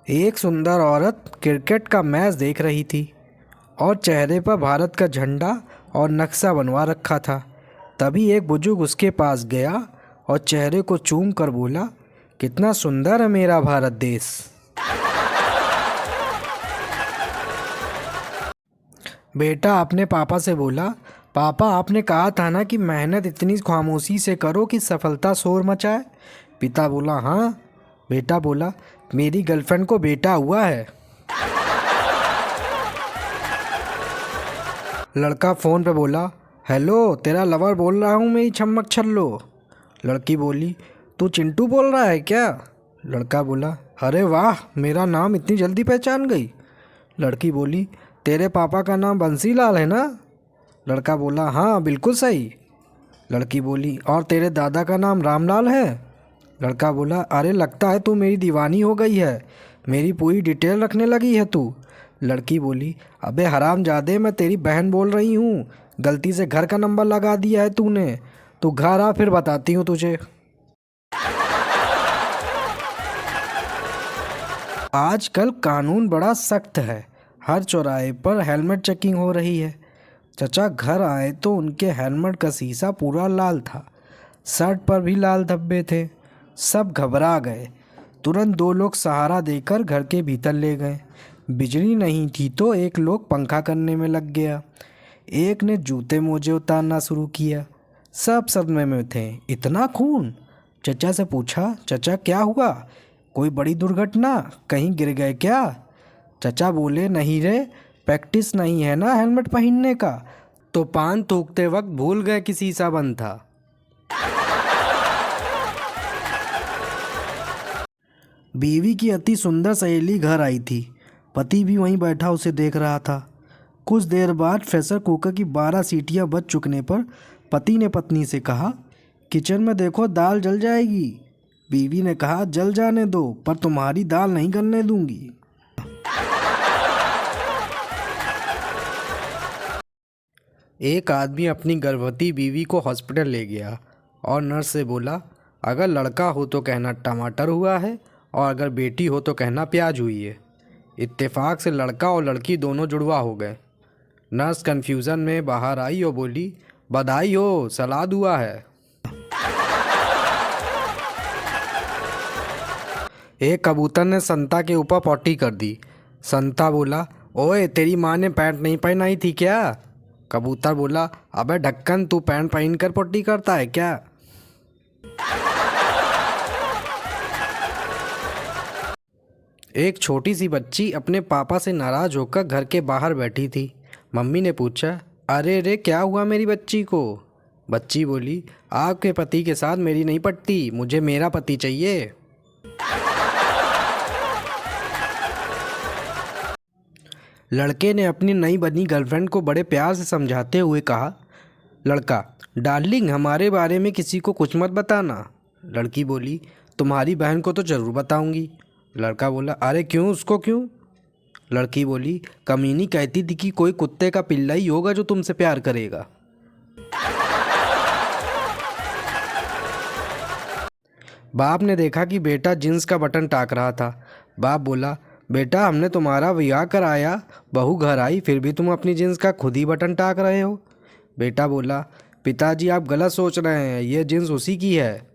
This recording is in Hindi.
एक सुंदर औरत क्रिकेट का मैच देख रही थी और चेहरे पर भारत का झंडा और नक्शा बनवा रखा था। तभी एक बुजुर्ग उसके पास गया और चेहरे को चूम कर बोला, कितना सुंदर है मेरा भारत देश। बेटा अपने पापा से बोला, पापा आपने कहा था ना कि मेहनत इतनी खामोशी से करो कि सफलता शोर मचाए। पिता बोला, हाँ। बेटा बोला, मेरी गर्लफ्रेंड को बेटा हुआ है। लड़का फ़ोन पे बोला, हेलो तेरा लवर बोल रहा हूँ मेरी छम्मक छल्लो। लड़की बोली, तू चिंटू बोल रहा है क्या? लड़का बोला, अरे वाह, मेरा नाम इतनी जल्दी पहचान गई। लड़की बोली, तेरे पापा का नाम बंसीलाल है ना? लड़का बोला, हाँ बिल्कुल सही। लड़की बोली, और तेरे दादा का नाम रामलाल है? लड़का बोला, अरे लगता है तू मेरी दीवानी हो गई है, मेरी पूरी डिटेल रखने लगी है तू। लड़की बोली, अबे हरामजादे, मैं तेरी बहन बोल रही हूँ, गलती से घर का नंबर लगा दिया है तूने। तू घर आ, फिर बताती हूँ तुझे। आजकल कानून बड़ा सख्त है, हर चौराहे पर हेलमेट चेकिंग हो रही है। चचा घर आए तो उनके हेलमेट का शीशा पूरा लाल था, शर्ट पर भी लाल धब्बे थे। सब घबरा गए। तुरंत दो लोग सहारा देकर घर के भीतर ले गए। बिजली नहीं थी तो एक लोग पंखा करने में लग गया, एक ने जूते मोजे उतारना शुरू किया। सब सदमे में थे। इतना खून? चचा से पूछा, चचा क्या हुआ, कोई बड़ी दुर्घटना, कहीं गिर गए क्या? चचा बोले, नहीं रे, प्रैक्टिस नहीं है ना हेलमेट पहनने का, तो पान थूकते वक्त भूल गए कि शीशा बंद था। बीवी की अति सुंदर सहेली घर आई थी। पति भी वहीं बैठा उसे देख रहा था। कुछ देर बाद प्रेशर कुकर की 12 सीटियां बज चुकने पर पति ने पत्नी से कहा, किचन में देखो दाल जल जाएगी। बीवी ने कहा, जल जाने दो, पर तुम्हारी दाल नहीं गलने दूंगी। एक आदमी अपनी गर्भवती बीवी को हॉस्पिटल ले गया और नर्स से बोला, अगर लड़का हो तो कहना टमाटर हुआ है, और अगर बेटी हो तो कहना प्याज हुई है। इत्तेफाक से लड़का और लड़की दोनों जुड़वा हो गए। नर्स कन्फ्यूज़न में बाहर आई और बोली, बधाई हो, सलाद हुआ है। एक कबूतर ने संता के ऊपर पॉटी कर दी। संता बोला, ओए तेरी माँ ने पैंट नहीं पहनाई थी क्या? कबूतर बोला, अबे ढक्कन, तू पैंट पहन कर पॉटी करता है क्या? एक छोटी सी बच्ची अपने पापा से नाराज़ होकर घर के बाहर बैठी थी। मम्मी ने पूछा, अरे रे क्या हुआ मेरी बच्ची को? बच्ची बोली, आपके पति के साथ मेरी नहीं पटती, मुझे मेरा पति चाहिए। लड़के ने अपनी नई बनी गर्लफ्रेंड को बड़े प्यार से समझाते हुए कहा, लड़का, डार्लिंग हमारे बारे में किसी को कुछ मत बताना। लड़की बोली, तुम्हारी बहन को तो ज़रूर बताऊंगी। लड़का बोला, अरे क्यों, उसको क्यों? लड़की बोली, कमीनी कहती थी कि कोई कुत्ते का पिल्ला ही होगा जो तुमसे प्यार करेगा। बाप ने देखा कि बेटा जींस का बटन टाक रहा था। बाप बोला, बेटा हमने तुम्हारा विवाह कराया, बहू घर आई, फिर भी तुम अपनी जींस का खुद ही बटन टाक रहे हो। बेटा बोला, पिताजी आप गलत सोच रहे हैं, ये जींस उसी की है।